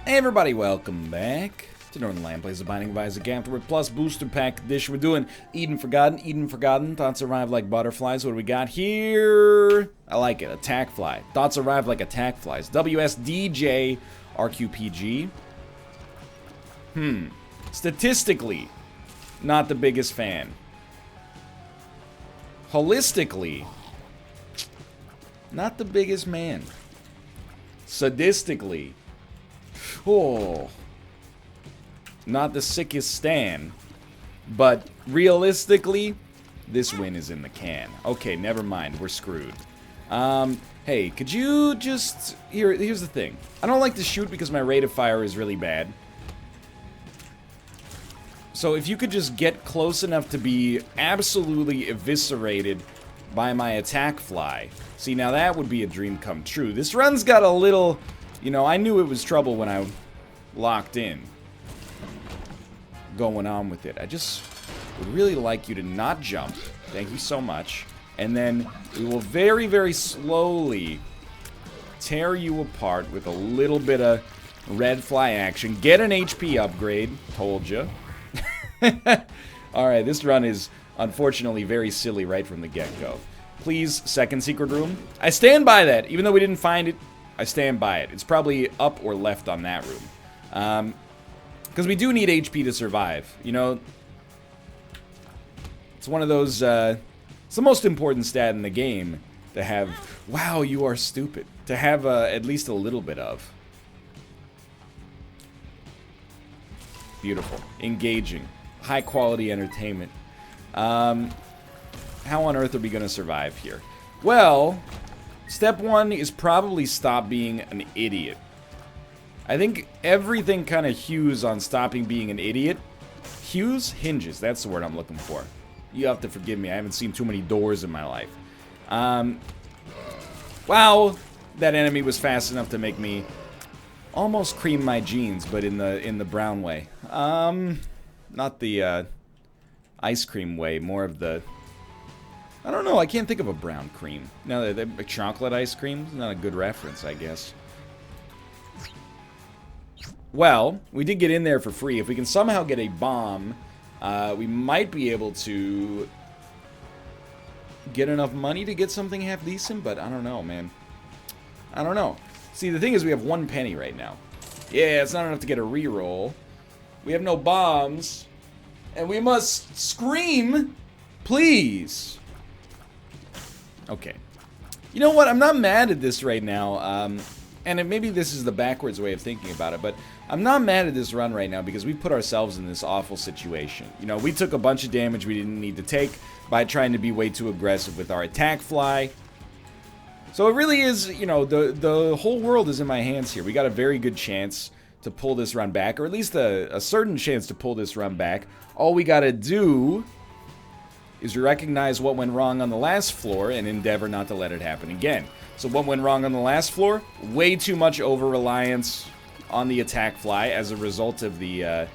Hey everybody, welcome back to Northernlion Plays the Binding of Isaac Afterbirth Plus Booster Pack Edition. We're doing Eden Forgotten. Thoughts arrive like butterflies. What do we got here? I like it. Attack Fly. Thoughts arrive like attack flies. WSDJ RQPG. Statistically, not the biggest fan. Holistically, not the biggest man. Sadistically, oh, not the sickest stan. But realistically, this win is in the can. Okay, never mind. We're screwed. Hey, could you just... Here's the thing. I don't like to shoot because my rate of fire is really bad. So if you could just get close enough to be absolutely eviscerated by my attack fly. See, now that would be a dream come true. This run's got a little... You know, I knew it was trouble when I locked in. Going on with it. I just would really like you to not jump. Thank you so much. And then we will very, very slowly tear you apart with a little bit of red fly action. Get an HP upgrade. Told you. Alright, this run is unfortunately very silly right from the get-go. Please, second secret room. I stand by that. Even though we didn't find it, I stand by it. It's probably up or left on that room. Because we do need HP to survive. You know, it's one of those, it's the most important stat in the game to have, wow, you are stupid. To have at least a little bit of. Beautiful. Engaging. High quality entertainment. How on earth are we going to survive here? Well, step one is probably stop being an idiot. I think everything kind of hews on stopping being an idiot. Hews? Hinges. That's the word I'm looking for. You have to forgive me. I haven't seen too many doors in my life. Wow, that enemy was fast enough to make me almost cream my jeans, but in the brown way. Not the ice cream way, more of the... I don't know, I can't think of a brown cream. No, the chocolate ice cream is not a good reference, I guess. Well, we did get in there for free. If we can somehow get a bomb, we might be able to get enough money to get something half decent, but I don't know, man. I don't know. See, the thing is we have 1 penny right now. Yeah, it's not enough to get a reroll. We have no bombs. And we must scream, please. Okay. You know what? I'm not mad at this right now. And maybe this is the backwards way of thinking about it, but I'm not mad at this run right now because we put ourselves in this awful situation. You know, we took a bunch of damage we didn't need to take by trying to be way too aggressive with our attack fly. So it really is, you know, the whole world is in my hands here. We got a very good chance to pull this run back, or at least a certain chance to pull this run back. All we gotta do is recognize what went wrong on the last floor and endeavor not to let it happen again. So what went wrong on the last floor? Way too much over-reliance on the attack fly as a result of the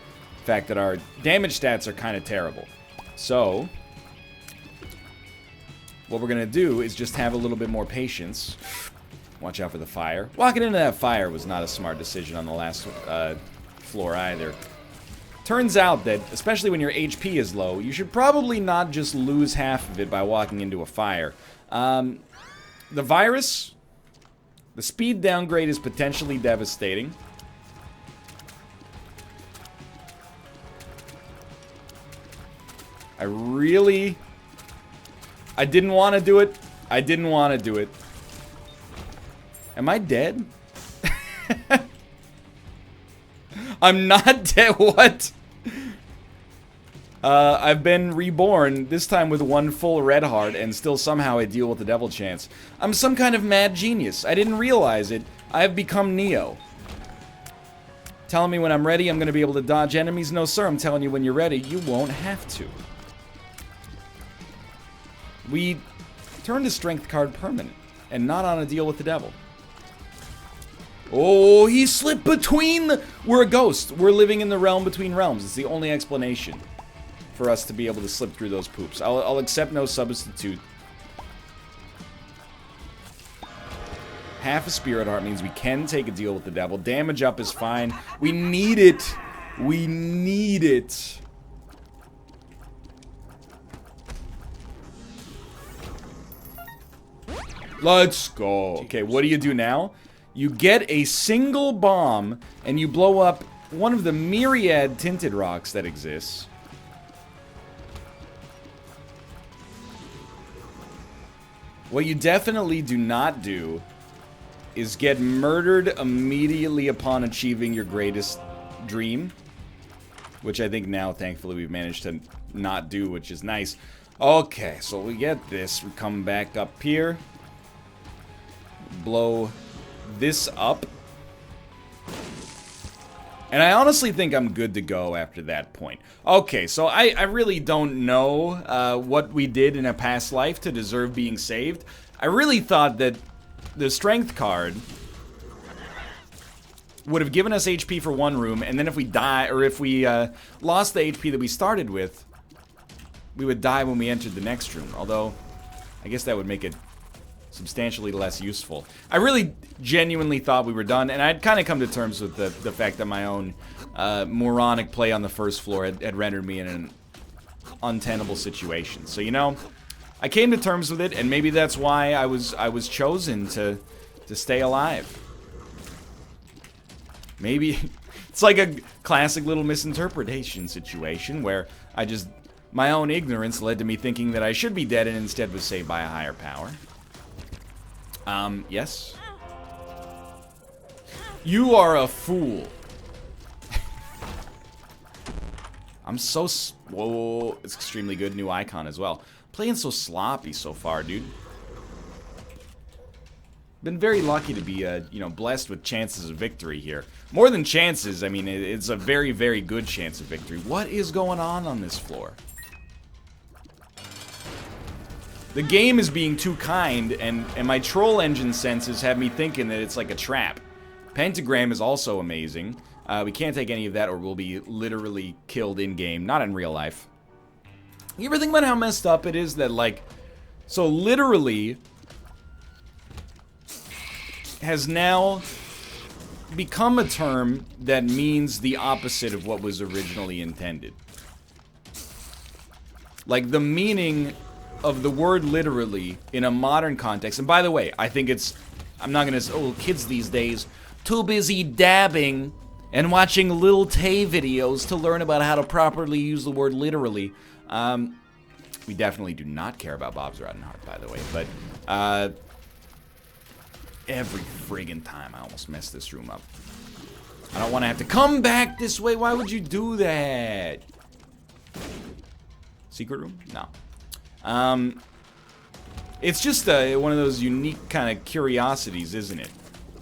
fact that our damage stats are kind of terrible. So what we're gonna do is just have a little bit more patience. Watch out for the fire. Walking into that fire was not a smart decision on the last floor either. Turns out that, especially when your HP is low, you should probably not just lose half of it by walking into a fire. The virus, the speed downgrade is potentially devastating. I didn't want to do it. I didn't want to do it. Am I dead? I'm not dead. What? I've been reborn, this time with 1 full red heart, and still somehow I deal with the devil chance. I'm some kind of mad genius. I didn't realize it. I have become Neo. Telling me when I'm ready, I'm going to be able to dodge enemies? No, sir. I'm telling you when you're ready, you won't have to. We turned a strength card permanent, and not on a deal with the devil. Oh, he slipped between We're a ghost. We're living in the realm between realms. It's the only explanation for us to be able to slip through those poops. I'll accept no substitute. Half a spirit heart means we can take a deal with the devil. Damage up is fine. We need it. We need it. Let's go. Okay, what do you do now? You get a single bomb, and you blow up one of the myriad tinted rocks that exists. What you definitely do not do is get murdered immediately upon achieving your greatest dream. Which I think now, thankfully, we've managed to not do, which is nice. Okay, so we get this. We come back up here. Blow this up. And I honestly think I'm good to go after that point. Okay, so I really don't know what we did in a past life to deserve being saved. I really thought that the strength card would have given us HP for one room, and then if we die, or if we lost the HP that we started with, we would die when we entered the next room. Although, I guess that would make it substantially less useful. I really genuinely thought we were done, and I'd kind of come to terms with the fact that my own moronic play on the first floor had rendered me in an untenable situation. So, you know, I came to terms with it, and maybe that's why I was chosen to stay alive. Maybe it's like a classic little misinterpretation situation where my own ignorance led to me thinking that I should be dead and instead was saved by a higher power. Yes? You are a fool. I'm so... Whoa, it's extremely good. New icon as well. Playing so sloppy so far, dude. Been very lucky to be, you know, blessed with chances of victory here. More than chances, I mean, it's a very, very good chance of victory. What is going on this floor? The game is being too kind, and my troll engine senses have me thinking that it's like a trap. Pentagram is also amazing. We can't take any of that or we'll be literally killed in-game, not in real life. You ever think about how messed up it is that, like... So, literally... has now become a term that means the opposite of what was originally intended. Like, the meaning of the word literally in a modern context, and by the way, I think it's, I'm not gonna say, oh, kids these days, too busy dabbing and watching Lil Tay videos to learn about how to properly use the word literally. We definitely do not care about Bob's Rotten Heart, by the way, but, every friggin' time I almost messed this room up. I don't want to have to come back this way. Why would you do that? Secret room? No. It's just one of those unique kind of curiosities, isn't it?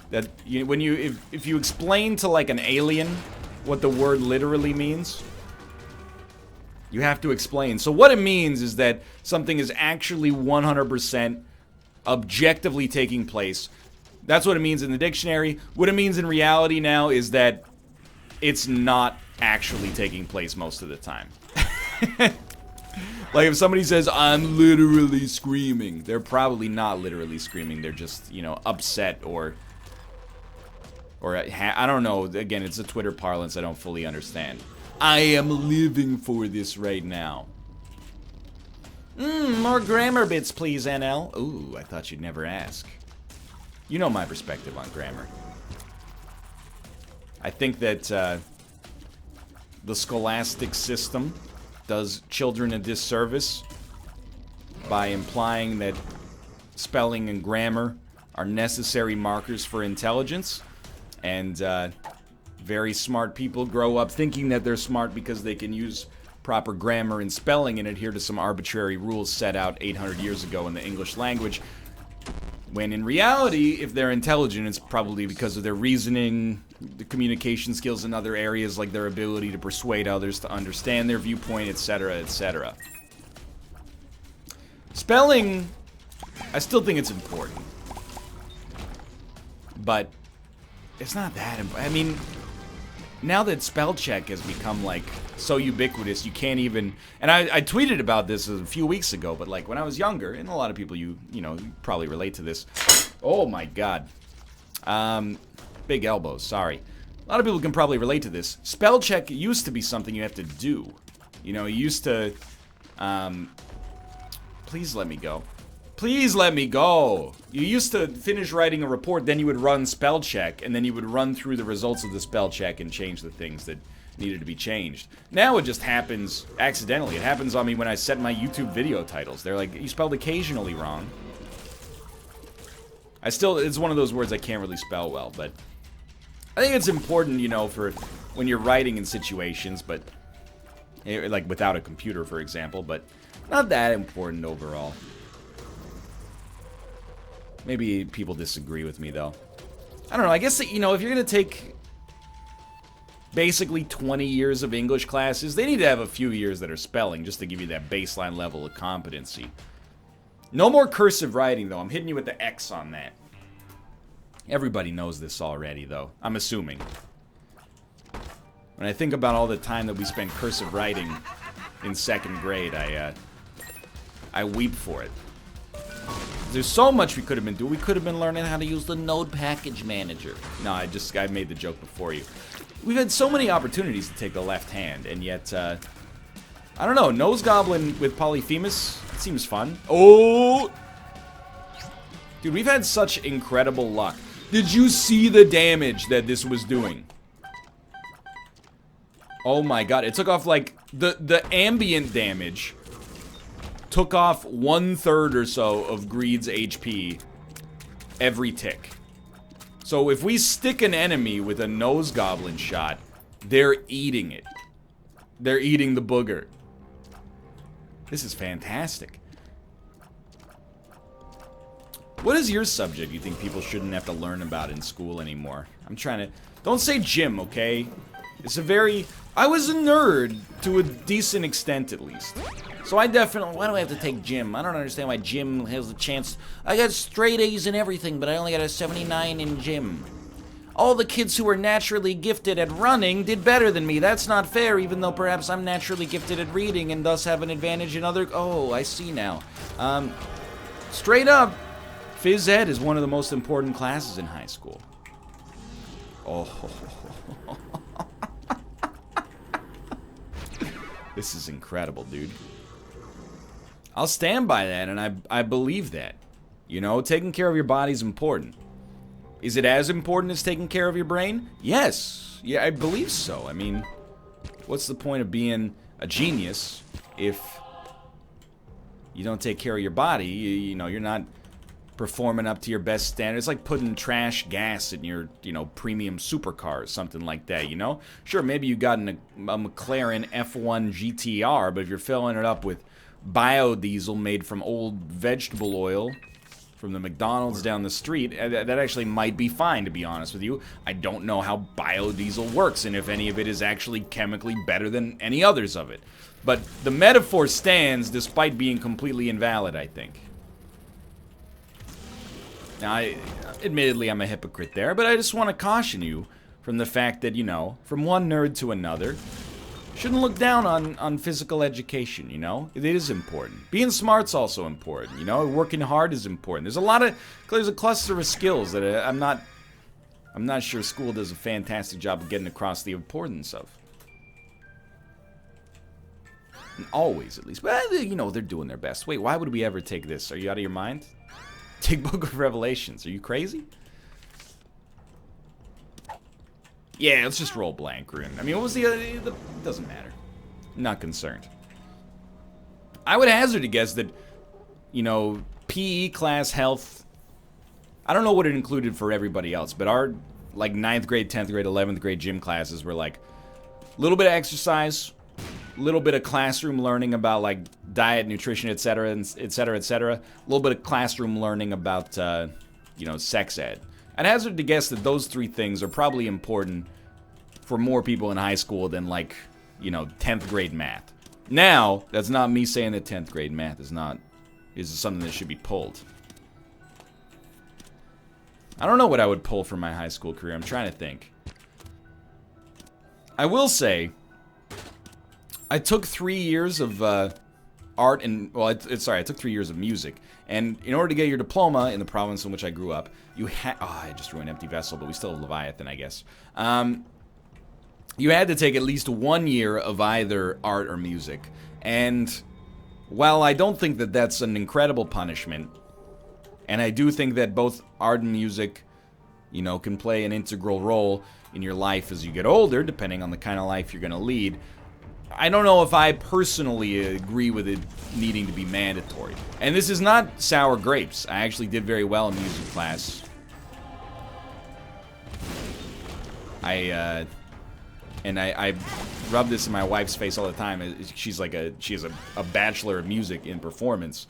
That if you explain to like an alien what the word literally means, you have to explain. So what it means is that something is actually 100% objectively taking place. That's what it means in the dictionary. What it means in reality now is that it's not actually taking place most of the time. Like if somebody says, I'm literally screaming, they're probably not literally screaming. They're just, you know, upset or I don't know. Again, it's a Twitter parlance I don't fully understand. I am living for this right now. More grammar bits, please, NL. Ooh, I thought you'd never ask. You know my perspective on grammar. I think that the scholastic system does children a disservice by implying that spelling and grammar are necessary markers for intelligence, and very smart people grow up thinking that they're smart because they can use proper grammar and spelling and adhere to some arbitrary rules set out 800 years ago in the English language. When in reality, if they're intelligent, it's probably because of their reasoning, the communication skills in other areas, like their ability to persuade others to understand their viewpoint, etc., etc. Spelling, I still think it's important. But it's not that important. I mean, now that spell check has become, like, so ubiquitous, you can't even... And I tweeted about this a few weeks ago, but, like, when I was younger, and a lot of people, you know, probably relate to this. Oh, my God. Big elbows, sorry. A lot of people can probably relate to this. Spell check used to be something you have to do. You know, you used to, please let me go. Please let me go. You used to finish writing a report, then you would run spell check, and then you would run through the results of the spell check and change the things that needed to be changed. Now it just happens accidentally. It happens on me when I set my YouTube video titles. They're like, you spelled occasionally wrong. It's one of those words I can't really spell well, but I think it's important, you know, for when you're writing in situations, but like without a computer, for example, but not that important overall. Maybe people disagree with me, though. I don't know. I guess, you know, if you're going to take basically 20 years of English classes, they need to have a few years that are spelling just to give you that baseline level of competency. No more cursive writing, though. I'm hitting you with the X on that. Everybody knows this already, though. I'm assuming. When I think about all the time that we spent cursive writing in 2nd grade, I weep for it. There's so much we could have been doing. We could have been learning how to use the Node Package Manager. No, I made the joke before you. We've had so many opportunities to take the left hand, and yet, I don't know, Nose Goblin with Polyphemus seems fun. Oh! Dude, we've had such incredible luck. Did you see the damage that this was doing? Oh my god, it took off, like, the ambient damage took off 1/3 or so of Greed's HP every tick. So if we stick an enemy with a Nose Goblin shot, they're eating it. They're eating the booger. This is fantastic. What is your subject you think people shouldn't have to learn about in school anymore? I'm trying to... Don't say gym, okay? It's a very... I was a nerd to a decent extent, at least. So I definitely... Why do I have to take gym? I don't understand why gym has a chance... I got straight A's in everything, but I only got a 79 in gym. All the kids who were naturally gifted at running did better than me. That's not fair, even though perhaps I'm naturally gifted at reading and thus have an advantage in other... Oh, I see now. Straight up, phys ed is one of the most important classes in high school. Oh... This is incredible, dude. I'll stand by that, and I believe that. You know, taking care of your body is important. Is it as important as taking care of your brain? Yes. Yeah, I believe so. I mean, what's the point of being a genius if you don't take care of your body? You know, you're not performing up to your best standards. It's like putting trash gas in your, you know, premium supercar or something like that, you know? Sure, maybe you got a McLaren F1 GTR, but if you're filling it up with biodiesel made from old vegetable oil from the McDonald's down the street, that actually might be fine, to be honest with you. I don't know how biodiesel works and if any of it is actually chemically better than any others of it. But the metaphor stands despite being completely invalid, I think. Now, admittedly, I'm a hypocrite there, but I just want to caution you from the fact that, you know, from one nerd to another, shouldn't look down on physical education, you know? It is important. Being smart's also important, you know? Working hard is important. There's a cluster of skills that I'm not sure school does a fantastic job of getting across the importance of. And always, at least. But, you know, they're doing their best. Wait, why would we ever take this? Are you out of your mind? Take Book of Revelations. Are you crazy? Yeah, let's just roll blank rune. I mean, what was the doesn't matter. I'm not concerned. I would hazard a guess that, you know, PE class health, I don't know what it included for everybody else, but our, like, 9th grade, 10th grade, 11th grade gym classes were, like, a little bit of exercise, a little bit of classroom learning about, like, diet, nutrition, etc., etc., etc. A little bit of classroom learning about, you know, sex ed. I'd hazard to guess that those three things are probably important for more people in high school than, like, you know, 10th grade math. Now, that's not me saying that 10th grade math is something that should be pulled. I don't know what I would pull from my high school career. I'm trying to think. I will say, I took 3 years of art and, well, sorry, I took 3 years of music. And in order to get your diploma in the province in which I grew up, you had, oh, I just ruined Empty Vessel, but we still have Leviathan, I guess. You had to take at least 1 year of either art or music. And while I don't think that that's an incredible punishment, and I do think that both art and music, you know, can play an integral role in your life as you get older, depending on the kind of life you're going to lead, I don't know if I personally agree with it needing to be mandatory. And this is not sour grapes. I actually did very well in music class. I rub this in my wife's face all the time. She has a bachelor of music in performance.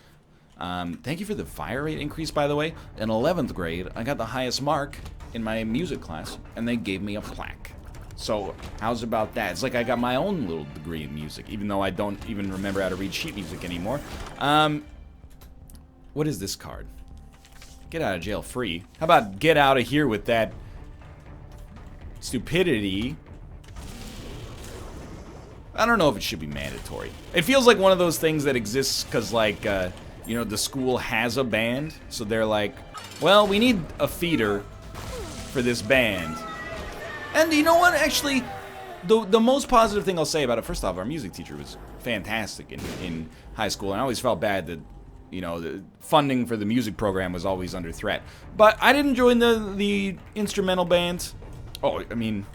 Thank you for the fire rate increase, by the way. In 11th grade, I got the highest mark in my music class, and they gave me a plaque. So, how's about that? It's like I got my own little degree in music, even though I don't even remember how to read sheet music anymore. What is this card? Get out of jail free. How about get out of here with that stupidity? I don't know if it should be mandatory. It feels like one of those things that exists because, like, you know, the school has a band, so they're like, well, we need a feeder for this band. And you know what, actually, the most positive thing I'll say about it, first off, our music teacher was fantastic in high school, and I always felt bad that, you know, the funding for the music program was always under threat. But I didn't join the instrumental band. Oh, I mean,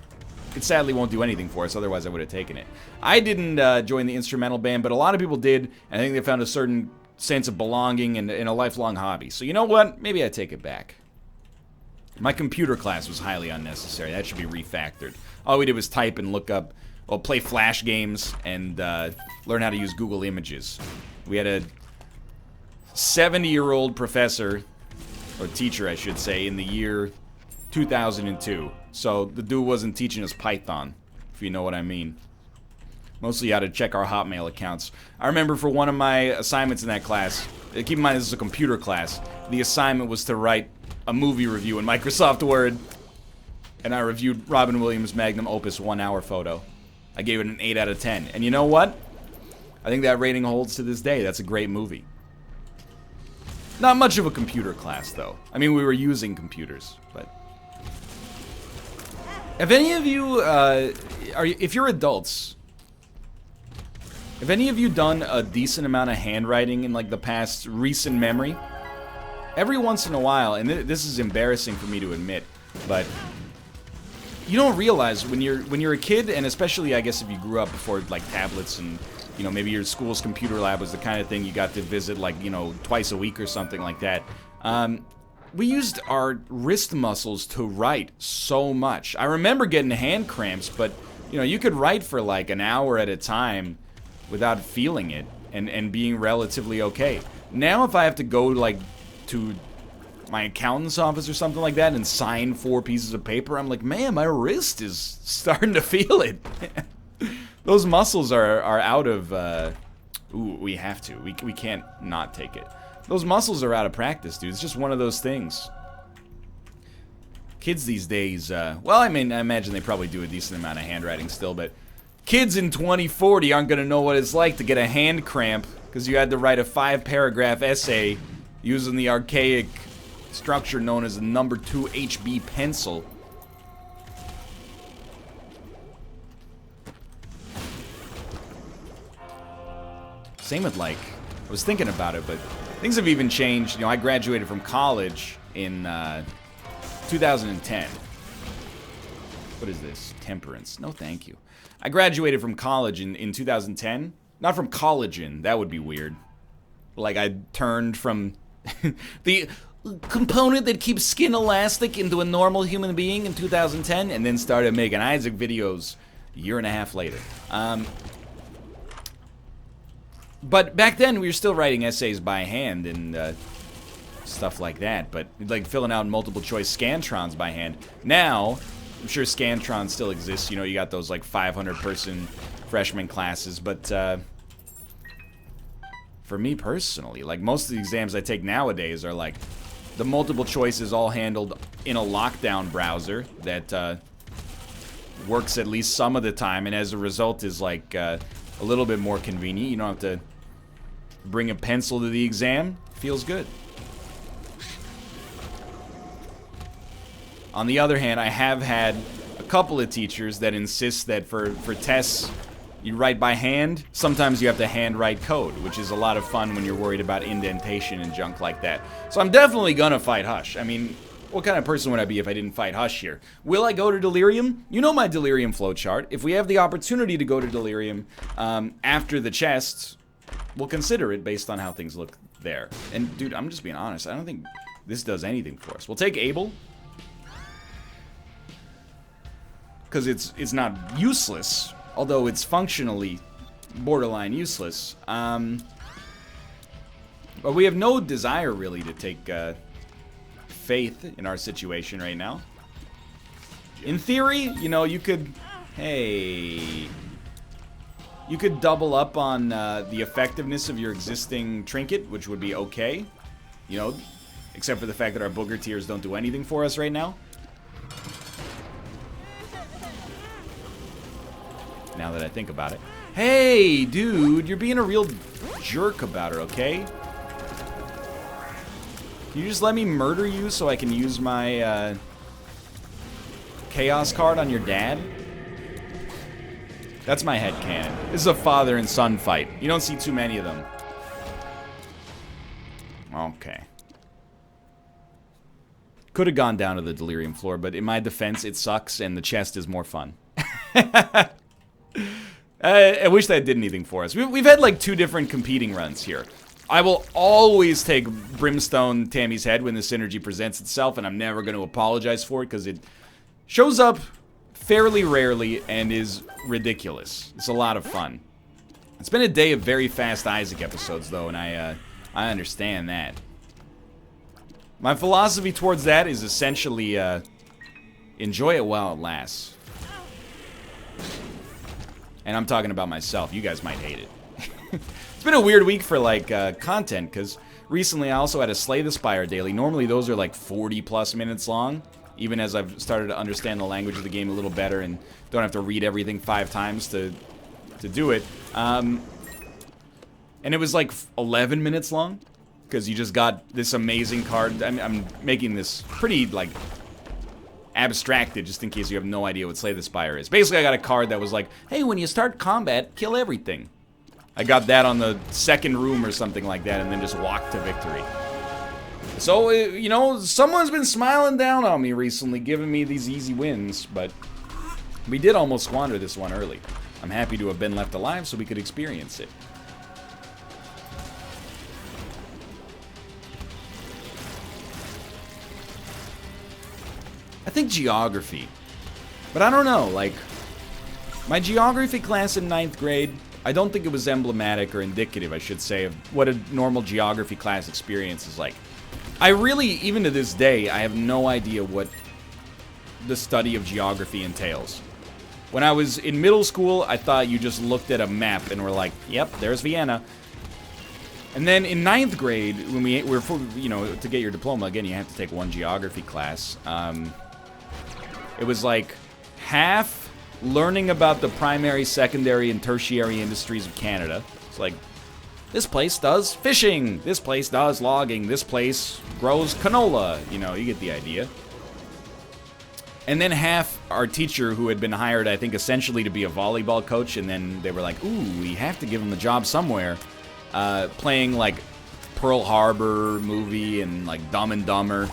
it sadly won't do anything for us, otherwise I would have taken it. I didn't join the instrumental band, but a lot of people did, and I think they found a certain sense of belonging and a lifelong hobby. So you know what? Maybe I take it back. My computer class was highly unnecessary. That should be refactored. All we did was type and look up, well, play Flash games and learn how to use Google Images. We had a 70-year-old professor, or teacher, I should say, in the year 2002. So the dude wasn't teaching us Python, if you know what I mean. Mostly how to check our Hotmail accounts. I remember for one of my assignments in that class, keep in mind this is a computer class, the assignment was to write a movie review in Microsoft Word. And I reviewed Robin Williams' magnum opus 1 hour photo. I gave it an 8 out of 10. And you know what? I think that rating holds to this day. That's a great movie. Not much of a computer class, though. I mean, we were using computers, but... Have any of you, if you're adults, have any of you done a decent amount of handwriting in, like, the past recent memory? Every once in a while, and this is embarrassing for me to admit, but you don't realize when you're a kid, and especially, I guess, if you grew up before, like, tablets and, you know, maybe your school's computer lab was the kind of thing you got to visit, like, you know, twice a week or something like that. We used our wrist muscles to write so much. I remember getting hand cramps, but, you know, you could write for, like, an hour at a time without feeling it and being relatively okay. Now, if I have to go, like, to my accountant's office or something like that and sign 4 pieces of paper, I'm like, man, my wrist is starting to feel it. Those muscles are out of, ooh, we have to. We can't not take it. Those muscles are out of practice, dude. It's just one of those things. Kids these days, well, I mean, I imagine they probably do a decent amount of handwriting still, but kids in 2040 aren't going to know what it's like to get a hand cramp because you had to write a 5-paragraph essay using the archaic structure known as the number 2 HB pencil. Same with, like, I was thinking about it, but things have even changed. You know, I graduated from college in 2010. What is this? Temperance. No, thank you. I graduated from college in 2010. Not from collagen. That would be weird. Like, I turned from the component that keeps skin elastic into a normal human being in 2010 and then started making Isaac videos a year and a half later. But back then, we were still writing essays by hand and stuff like that, but like filling out multiple choice Scantrons by hand. Now, I'm sure Scantron still exists. You know, you got those like 500-person freshman classes, but for me personally, like most of the exams I take nowadays are like the multiple choices all handled in a lockdown browser that works at least some of the time, and as a result is like a little bit more convenient. You don't have to bring a pencil to the exam. Feels good. On the other hand, I have had a couple of teachers that insist that for tests, you write by hand. Sometimes you have to handwrite code, which is a lot of fun when you're worried about indentation and junk like that. So I'm definitely gonna fight Hush. I mean, what kind of person would I be if I didn't fight Hush here? Will I go to Delirium? You know my Delirium flowchart. If we have the opportunity to go to Delirium after the chests, we'll consider it based on how things look there. And dude, I'm just being honest. I don't think this does anything for us. We'll take Abel. Because it's not useless, although it's functionally borderline useless. But we have no desire really to take faith in our situation right now. In theory, you know, you could, hey, you could double up on the effectiveness of your existing trinket, which would be okay, you know, except for the fact that our booger tiers don't do anything for us right now. Now that I think about it. Hey, dude, you're being a real jerk about her, okay? Can you just let me murder you so I can use my chaos card on your dad? That's my headcanon. This is a father and son fight. You don't see too many of them. Okay. Could have gone down to the Delirium floor, but in my defense, it sucks and the chest is more fun. I wish that did anything for us. We've had like 2 different competing runs here. I will always take Brimstone Tammy's head when the synergy presents itself, and I'm never going to apologize for it because it shows up fairly rarely and is ridiculous. It's a lot of fun. It's been a day of very fast Isaac episodes, though, and I understand that. My philosophy towards that is essentially enjoy it while it lasts. And I'm talking about myself. You guys might hate it. It's been a weird week for, like, content, because recently I also had a Slay the Spire daily. Normally those are, like, 40-plus minutes long, even as I've started to understand the language of the game a little better and don't have to read everything 5 times to do it. And it was, like, 11 minutes long, because you just got this amazing card. I'm making this pretty, like, abstracted, just in case you have no idea what Slay the Spire is. Basically, I got a card that was like, hey, when you start combat, kill everything. I got that on the 2nd room or something like that, and then just walked to victory. So, you know, someone's been smiling down on me recently, giving me these easy wins, but we did almost squander this one early. I'm happy to have been left alive so we could experience it. I think geography. But I don't know, like, my geography class in 9th grade, I don't think it was emblematic or indicative, I should say, of what a normal geography class experience is like. I really, even to this day, I have no idea what the study of geography entails. When I was in middle school, I thought you just looked at a map and were like, yep, there's Vienna. And then in 9th grade, when we were, you know, to get your diploma, again, you have to take 1 geography class. It was like half learning about the primary, secondary, and tertiary industries of Canada. It's like, this place does fishing, this place does logging, this place grows canola. You know, you get the idea. And then half our teacher, who had been hired, I think, essentially to be a volleyball coach, and then they were like, ooh, we have to give him the job somewhere, playing, like, Pearl Harbor movie and, like, Dumb and Dumber.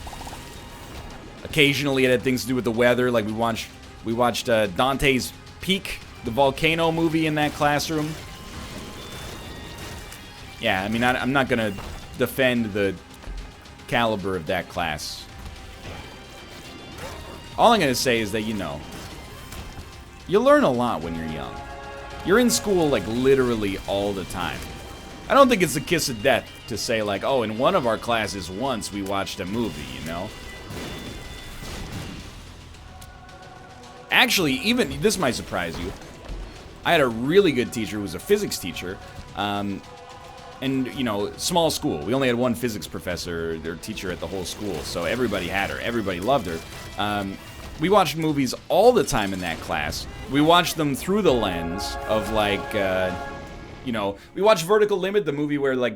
Occasionally it had things to do with the weather, like we watched Dante's Peak, the volcano movie in that classroom. Yeah, I mean, I'm not gonna defend the caliber of that class. All I'm gonna say is that, you know, you learn a lot when you're young. You're in school, like, literally all the time. I don't think it's a kiss of death to say, like, oh, in one of our classes once we watched a movie, you know? Actually, even, this might surprise you, I had a really good teacher who was a physics teacher, and, you know, small school. We only had 1 physics professor, or teacher at the whole school, so everybody had her. Everybody loved her. We watched movies all the time in that class. We watched them through the lens of, like, You know, we watched Vertical Limit, the movie where, like,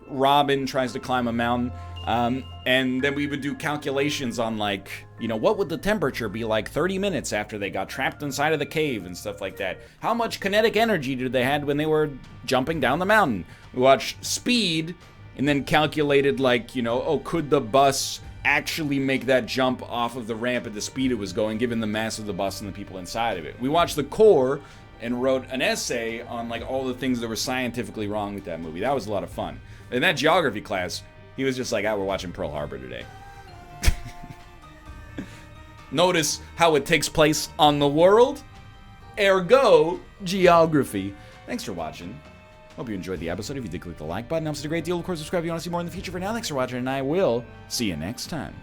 Robin tries to climb a mountain, and then we would do calculations on, like, you know, what would the temperature be like 30 minutes after they got trapped inside of the cave and stuff like that. How much kinetic energy did they had when they were jumping down the mountain? We watched Speed, and then calculated, like, you know, oh, could the bus actually make that jump off of the ramp at the speed it was going, given the mass of the bus and the people inside of it. We watched The Core and wrote an essay on, like, all the things that were scientifically wrong with that movie. That was a lot of fun. In that geography class, he was just like, we're watching Pearl Harbor today. Notice how it takes place on the world. Ergo, geography. Thanks for watching. Hope you enjoyed the episode. If you did, click the like button. It helps a great deal. Of course, subscribe if you want to see more in the future. For now, thanks for watching, and I will see you next time.